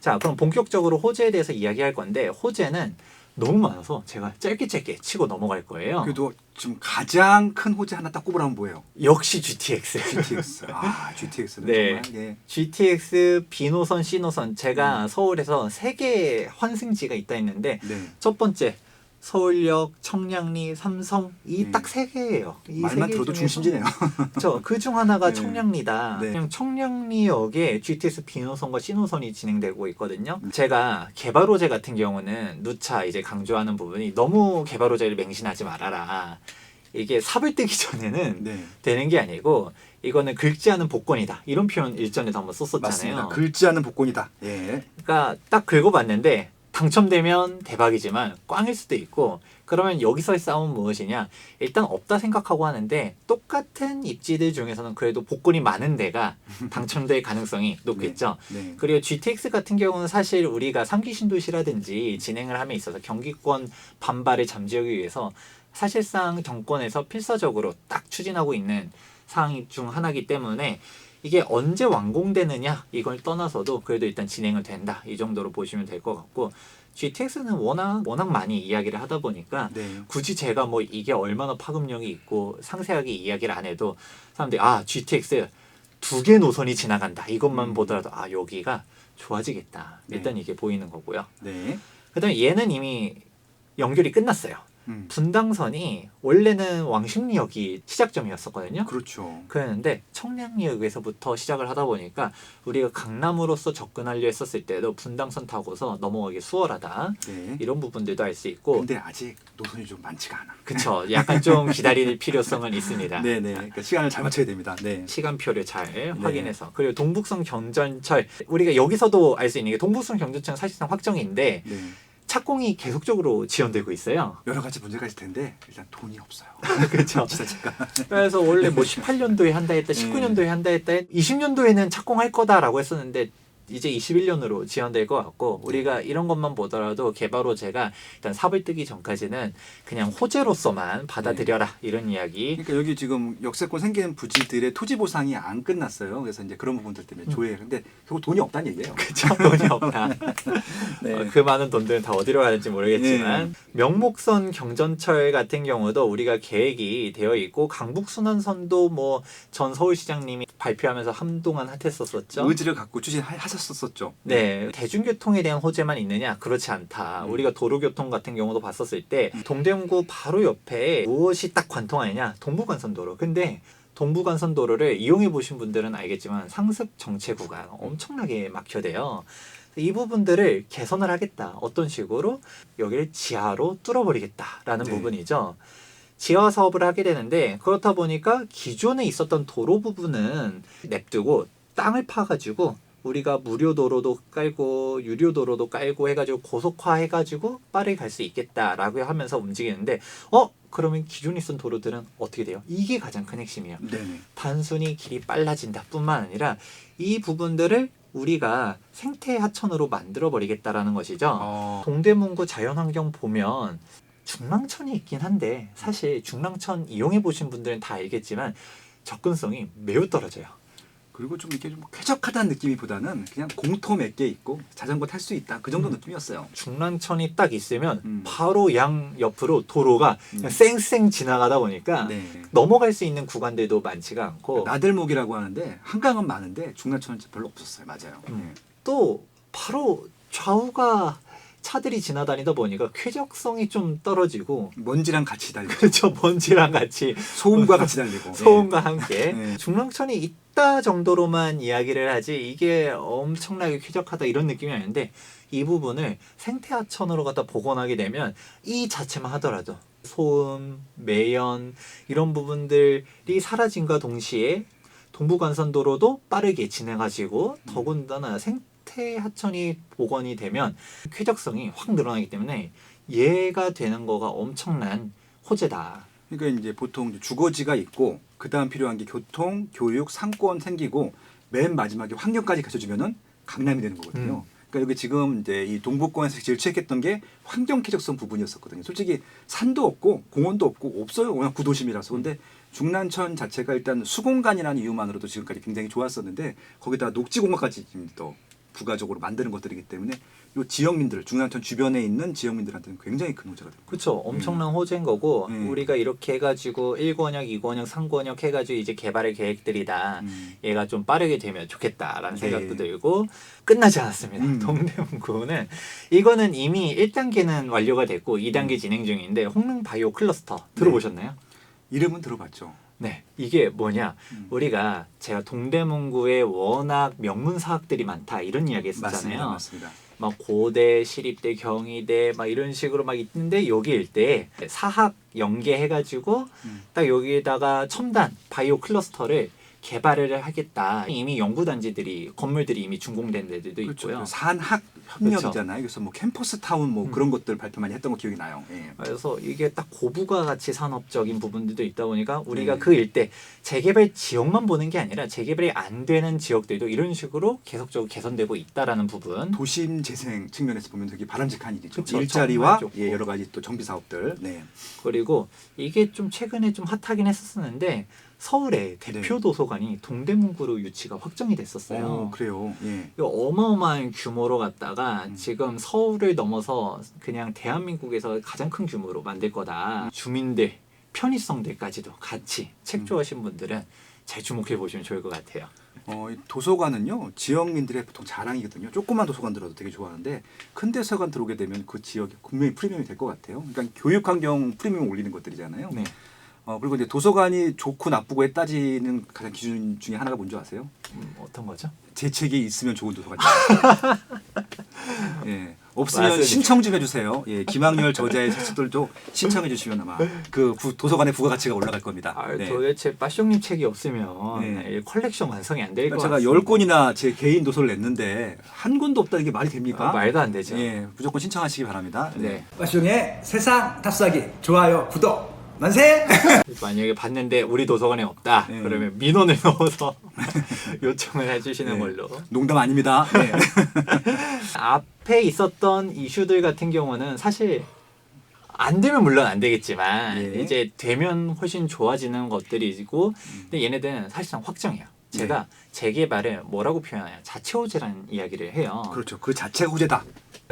자, 그럼 본격적으로 호재에 대해서 이야기할 건데 호재는 너무 많아서 제가 짧게 치고 넘어갈 거예요. 그래도 지금 가장 큰 호재 하나 딱 꼽으라면 뭐예요? 역시 GTX. GTX. GTX는 네. 정말 예. GTX B노선, C노선 제가 서울에서 3개의 환승지가 있다 했는데 네. 첫 번째 서울역, 청량리, 삼성 이 네. 딱 3개예요. 말만 들어도 중심지네요. 그중 하나가 네. 청량리다. 네. 그냥 청량리역에 GTX B노선과 C노선이 진행되고 있거든요. 제가 개발 호재 같은 경우는 누차 이제 강조하는 부분이 너무 개발 호재를 맹신하지 말아라. 이게 삽을 뜨기 전에는 네. 되는 게 아니고 이거는 긁지 않은 복권이다. 이런 표현 일전에도 한번 썼었잖아요. 맞습니다. 긁지 않은 복권이다. 예. 그러니까 딱 긁어봤는데 당첨되면 대박이지만 꽝일 수도 있고 그러면 여기서의 싸움은 무엇이냐? 일단 없다 생각하고 하는데 똑같은 입지들 중에서는 그래도 복권이 많은 데가 당첨될 가능성이 높겠죠. 네. 그리고 GTX 같은 경우는 사실 우리가 3기 신도시라든지 진행을 함에 있어서 경기권 반발을 잠재우기 위해서 사실상 정권에서 필사적으로 딱 추진하고 있는 사항 중 하나이기 때문에 이게 언제 완공되느냐 이걸 떠나서도 그래도 일단 진행은 된다 이 정도로 보시면 될 것 같고 GTX는 워낙 많이 이야기를 하다 보니까 네. 굳이 제가 뭐 이게 얼마나 파급력이 있고 상세하게 이야기를 안 해도 사람들이 GTX 2개 노선이 지나간다 이것만 보더라도 여기가 좋아지겠다 일단 네. 이게 보이는 거고요. 네. 그다음에 얘는 이미 연결이 끝났어요. 분당선이 원래는 왕십리역이 시작점이었었거든요. 그렇죠. 그랬는데 청량리역에서부터 시작을 하다 보니까 우리가 강남으로서 접근하려 했었을 때도 분당선 타고서 넘어가기 수월하다. 네. 이런 부분들도 알 수 있고. 근데 아직 노선이 좀 많지가 않아. 그쵸. 약간 좀 기다릴 필요성은 있습니다. 네네. 그러니까 시간을 잘 맞춰야 됩니다. 네. 시간표를 잘 확인해서. 그리고 동북선 경전철. 우리가 여기서도 알 수 있는 게 동북선 경전철은 사실상 확정인데 네. 착공이 계속적으로 지연되고 있어요. 여러 가지 문제가 있을 텐데 일단 돈이 없어요. 그렇죠. 지자체가. 그래서 원래 뭐 18년도에 한다 했다, 19년도에 한다 했다, 20년도에는 착공할 거다라고 했었는데 이제 21년으로 지연될 것 같고 우리가 이런 것만 보더라도 개발 호재가 일단 삽을 뜨기 전까지는 그냥 호재로서만 받아들여라 이런 이야기. 그러니까 여기 지금 역세권 생기는 부지들의 토지 보상이 안 끝났어요. 그래서 이제 그런 부분들 때문에 조회. 근데 결국 돈이 없다는 얘기예요. 그쵸, 돈이 없다. 네. 그 많은 돈들은 다 어디로 가는지 모르겠지만 명목선 경전철 같은 경우도 우리가 계획이 되어 있고 강북순환선도 뭐 전 서울시장님이 발표하면서 한동안 핫했었었죠. 의지를 갖고 추진하셨었죠. 네, 대중교통에 대한 호재만 있느냐? 그렇지 않다. 우리가 도로교통 같은 경우도 봤었을 때 동대문구 바로 옆에 무엇이 딱 관통하느냐? 동부간선도로. 근데 동부간선도로를 이용해 보신 분들은 알겠지만 상습 정체 구간 엄청나게 막혀대요. 이 부분들을 개선을 하겠다. 어떤 식으로? 여기를 지하로 뚫어버리겠다라는 네. 부분이죠. 지하 사업을 하게 되는데 그렇다 보니까 기존에 있었던 도로 부분은 냅두고 땅을 파가지고 우리가 무료 도로도 깔고 유료 도로도 깔고 해가지고 고속화 해가지고 빠르게 갈 수 있겠다라고 하면서 움직이는데 그러면 기존에 있던 도로들은 어떻게 돼요? 이게 가장 큰 핵심이에요. 네네. 단순히 길이 빨라진다 뿐만 아니라 이 부분들을 우리가 생태 하천으로 만들어 버리겠다라는 것이죠. 동대문구 자연환경 보면 중랑천이 있긴 한데 사실 중랑천 이용해 보신 분들은 다 알겠지만 접근성이 매우 떨어져요. 그리고 좀 이렇게 좀 쾌적하다는 느낌이보다는 그냥 공터 몇 개 있고 자전거 탈 수 있다 그 정도 느낌이었어요. 중랑천이 딱 있으면 바로 양 옆으로 도로가 그냥 쌩쌩 지나가다 보니까 네. 넘어갈 수 있는 구간들도 많지가 않고 나들목이라고 하는데 한강은 많은데 중랑천은 별로 없었어요. 맞아요. 네. 또 바로 좌우가 차들이 지나다니다 보니까 쾌적성이 좀 떨어지고 먼지랑 같이 달리고 그렇죠. 먼지랑 같이 소음과 같이 달리고 소음과 함께 네. 중랑천이 있다 정도로만 이야기를 하지 이게 엄청나게 쾌적하다 이런 느낌이 아닌데 이 부분을 생태하천으로 갖다 복원하게 되면 이 자체만 하더라도 소음, 매연 이런 부분들이 사라짐과 동시에 동부간선도로도 빠르게 진행하시고 더군다나 생태 하천이 복원이 되면 쾌적성이 확 늘어나기 때문에 얘가 되는 거가 엄청난 호재다. 그러니까 이제 보통 주거지가 있고 그 다음 필요한 게 교통, 교육, 상권 생기고 맨 마지막에 환경까지 갖춰지면은 강남이 되는 거거든요. 그러니까 여기 지금 이제 이 동북권에서 제일 취약했던 게 환경 쾌적성 부분이었었거든요. 솔직히 산도 없고 공원도 없고 없어요. 워낙 구도심이라서. 근데 중랑천 자체가 일단 수공간이라는 이유만으로도 지금까지 굉장히 좋았었는데 거기다 녹지공간까지 지금 또 부가적으로 만드는 것들이기 때문에 이 지역민들 중랑천 주변에 있는 지역민들한테는 굉장히 큰 호재가 됩니다. 그렇죠. 엄청난 호재인 거고 음. 우리가 이렇게 해가지고 1권역, 2권역, 3권역 해가지고 이제 개발의 계획들이다. 얘가 좀 빠르게 되면 좋겠다라는 네. 생각도 들고 끝나지 않았습니다. 음. 동대문구는 이거는 이미 1단계는 완료가 됐고 2단계 진행 중인데 홍릉 바이오 클러스터 들어보셨나요? 이름은 들어봤죠. 네. 이게 뭐냐? 우리가 제가 동대문구에 워낙 명문 사학들이 많다 이런 이야기 했었잖아요. 맞습니다. 막 고대, 시립대, 경희대 막 이런 식으로 막 있는데 여기 일대 사학 연계해가지고 딱 여기에다가 첨단 바이오 클러스터를 개발을 하겠다. 이미 연구단지들이 건물들이 이미 준공된 데들도 그렇죠. 있고요. 그 산학 협력이잖아요. 그래서 뭐 캠퍼스 타운 뭐 그런 것들 발표 많이 했던 거 기억이 나요. 예. 그래서 이게 딱 고부가 가치 산업적인 부분들도 있다 보니까 우리가 네. 그 일대 재개발 지역만 보는 게 아니라 재개발이 안 되는 지역들도 이런 식으로 계속적으로 개선되고 있다라는 부분. 도심 재생 측면에서 보면 되게 바람직한 일이죠. 그쵸, 일자리와 정말 좋고. 예, 여러 가지 또 정비 사업들. 네. 그리고 이게 좀 최근에 좀 핫하긴 했었는데 서울의 대표 도서관이 동대문구로 유치가 확정이 됐었어요. 그래요. 예. 이거 어마어마한 규모로 갔다가 지금 서울을 넘어서 그냥 대한민국에서 가장 큰 규모로 만들 거다. 주민들 편의성들까지도 같이 책조하신 분들은 잘 주목해 보시면 좋을 것 같아요. 이 도서관은요 지역민들의 보통 자랑이거든요. 조그만 도서관 들어도 되게 좋아하는데 큰 도서관 들어오게 되면 그 지역이 분명히 프리미엄이 될 것 같아요. 그러니까 교육 환경 프리미엄 올리는 것들이잖아요. 네. 그리고 이제 도서관이 좋고 나쁘고에 따지는 가장 기준 중에 하나가 뭔지 아세요? 어떤 거죠? 재책이 있으면 좋은 도서관이에요. 예. 없으면 맞습니다. 신청 좀 해주세요. 예, 김학렬 저자의 책들도 신청해 주시면 아마 그 도서관의 부가가치가 올라갈 겁니다. 네. 도대체 빠숑님 책이 없으면 네. collection 완성이 안 될 것 제가 같습니다. 10권이나 제 개인 도서를 냈는데 한 권도 없다는 게 말이 됩니까? 말도 안 되죠. 예, 무조건 신청하시기 바랍니다. 네. 빠숑의 세상 탑사기 좋아요 구독 만세. 만약에 봤는데 우리 도서관에 없다. 네. 그러면 민원을 넣어서 요청을 해주시는 네. 걸로. 농담 아닙니다. 네. 앞에 있었던 이슈들 같은 경우는 사실 안 되면 물론 안 되겠지만 예. 이제 되면 훨씬 좋아지는 것들이고 근데 얘네들은 사실상 확정이에요. 제가 재개발을 뭐라고 표현해요? 자체 호재라는 이야기를 해요. 그렇죠. 그 자체가 호재다.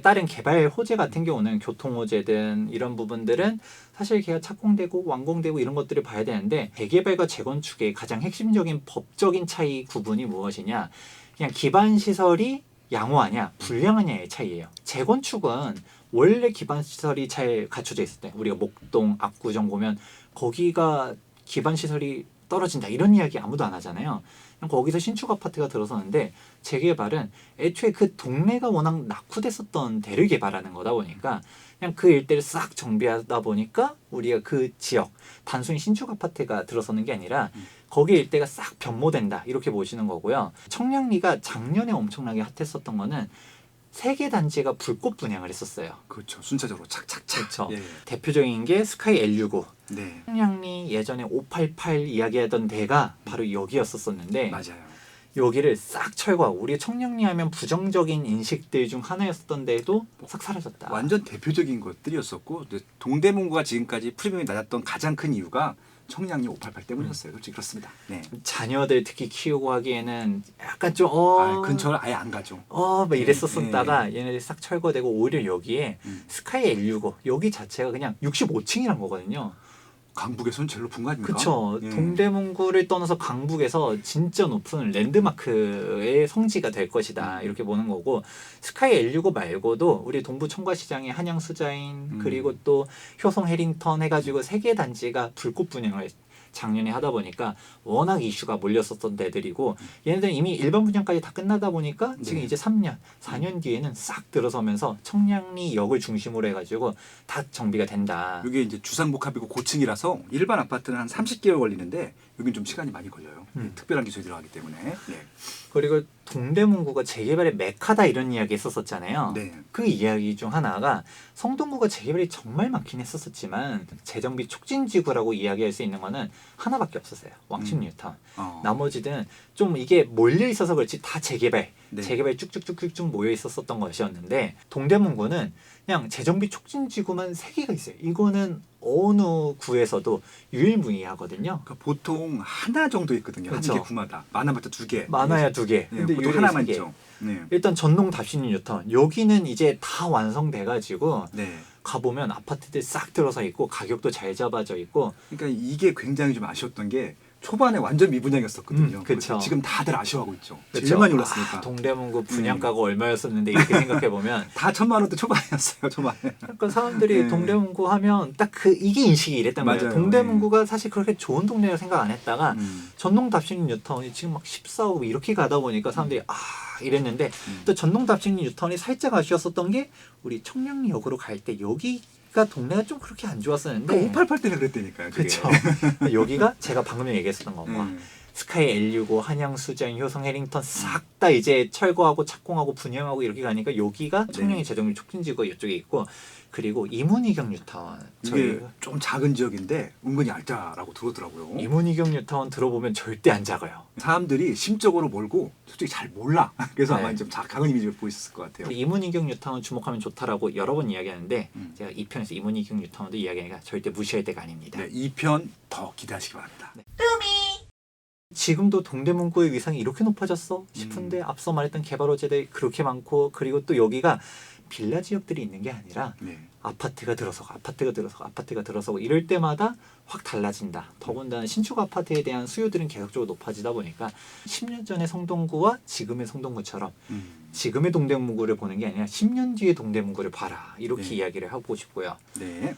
다른 개발 호재 같은 경우는 교통 호재든 이런 부분들은 사실 걔가 착공되고 완공되고 이런 것들을 봐야 되는데 재개발과 재건축의 가장 핵심적인 법적인 차이 구분이 무엇이냐? 그냥 기반 시설이 양호하냐 불량하냐의 차이예요. 재건축은 원래 기반 시설이 잘 갖춰져 있을 때 우리가 목동, 압구정 보면 거기가 기반 시설이 떨어진다 이런 이야기 아무도 안 하잖아요. 그냥 거기서 신축 아파트가 들어서는데 재개발은 애초에 그 동네가 워낙 낙후됐었던 데를 개발하는 거다 보니까 그냥 그 일대를 싹 정비하다 보니까 우리가 그 지역 단순히 신축 아파트가 들어서는 게 아니라 거기 일대가 싹 변모된다 이렇게 보시는 거고요. 청량리가 작년에 엄청나게 핫했었던 거는 세 개 단지가 불꽃 분양을 했었어요. 그렇죠. 순차적으로 착착착. 그렇죠. 예. 대표적인 게 스카이 L65. 네. 청량리 예전에 588 이야기하던 데가 바로 여기였었는데 맞아요. 여기를 싹 철거하고 우리 청량리 하면 부정적인 인식들 중 하나였었던 데도 싹 사라졌다. 완전 대표적인 것들이었었고 동대문구가 지금까지 프리미엄이 낮았던 가장 큰 이유가 청량리 588 때문이었어요. 솔직히 그렇습니다. 네. 자녀들 특히 키우고 하기에는 약간 좀 근처를 아예 안 가죠. 막 이랬었다가 얘네들이 싹 철거되고 오히려 여기에 스카이 L65 여기 자체가 그냥 65층이란 거거든요. 강북에서는 제일 높은 거 아닙니까? 그렇죠. 예. 동대문구를 떠나서 강북에서 진짜 높은 랜드마크의 성지가 될 것이다 이렇게 보는 거고 스카이 L65 말고도 우리 동부 청과시장의 한양수자인 그리고 또 효성 해링턴 해가지고 세 개 단지가 불꽃 분양을 작년에 하다 보니까 워낙 이슈가 몰렸었던 데들이고 얘네들은 이미 일반 분양까지 다 끝나다 보니까 지금 네. 이제 3년, 4년 뒤에는 싹 들어서면서 청량리 역을 중심으로 해가지고 다 정비가 된다. 이게 이제 주상복합이고 고층이라서 일반 아파트는 한 30개월 걸리는데 여긴 좀 시간이 많이 걸려요. 특별한 기술이 들어가기 때문에. 네. 그리고 동대문구가 재개발의 메카다 이런 이야기 했었잖아요. 네. 그 이야기 중 하나가 성동구가 재개발이 정말 많긴 했었지만 재정비 촉진지구라고 이야기할 수 있는 거는 하나밖에 없었어요. 왕십 뉴턴. 나머지는 좀 이게 몰려 있어서 그렇지 다 재개발, 네. 재개발 쭉쭉쭉쭉 모여 있었던 것이었는데 동대문구는 그냥 재정비 촉진지구만 3개가 있어요. 이거는 어느 구에서도 유일무이하거든요. 그러니까 보통 하나 정도 있거든요. 그렇죠. 한 개 구마다 많아봤자 2개. 많아야 2개. 네, 근데 보통 유일이 하나만 3개. 있죠. 네. 일단 전동 답신 뉴턴 여기는 이제 다 완성돼가지고 네. 가보면 아파트들 싹 들어서 있고 가격도 잘 잡아져 있고 그러니까 이게 굉장히 좀 아쉬웠던 게 초반에 완전 미분양이었었거든요. 그쵸. 그래서 지금 다들 아쉬워하고 있죠. 그쵸? 제일 많이 올랐으니까. 아, 동대문구 분양가가 얼마였었는데 이렇게 생각해 보면 다 1,000만 원대 초반이었어요. 초반에. 그러니까 사람들이 네. 동대문구 하면 딱 이게 인식이 이랬단 말이에요. 맞아요. 동대문구가 사실 그렇게 좋은 동네라고 생각 안 했다가 음. 전동 답신 뉴턴이 지금 막 14억 이렇게 가다 보니까 사람들이 이랬는데 음. 또 전동 답신 뉴턴이 살짝 아쉬웠었던 게 우리 청량역으로 갈 때 여기가 동네가 좀 그렇게 안 좋았었는데 그러니까 588 때는 그랬다니까요. 그게. 그렇죠. 여기가 제가 방금 얘기했었던 거 뭐. 스카이 L65, 한양, 수장, 효성, 해링턴 싹 다 이제 철거하고 착공하고 분양하고 이렇게 가니까 여기가 청량의 재정비 촉진지구 이쪽에 있고 그리고 이문희경 뉴타운 이게 좀 작은 지역인데 은근히 알짜라고 들었더라고요. 이문희경 뉴타운 들어보면 절대 안 작아요. 사람들이 심적으로 몰고 솔직히 잘 몰라. 그래서 네. 아마 좀 작은 이미지를 보고 있을 것 같아요. 이문희경 뉴타운 주목하면 좋다라고 여러 번 이야기하는데 음. 제가 2편에서 이문희경 뉴타운도 이야기하니까 절대 무시할 때가 아닙니다. 네, 2편 더 기대하시기 바랍니다. 지금도 동대문구의 위상이 이렇게 높아졌어 싶은데 앞서 말했던 개발 호재들이 그렇게 많고 그리고 또 여기가 빌라 지역들이 있는 게 아니라 네. 아파트가 들어서고 이럴 때마다 확 달라진다. 더군다나 신축 아파트에 대한 수요들은 계속적으로 높아지다 보니까 10년 전의 성동구와 지금의 성동구처럼 지금의 동대문구를 보는 게 아니라 10년 뒤의 동대문구를 봐라. 이렇게 네. 이야기를 하고 싶고요. 네.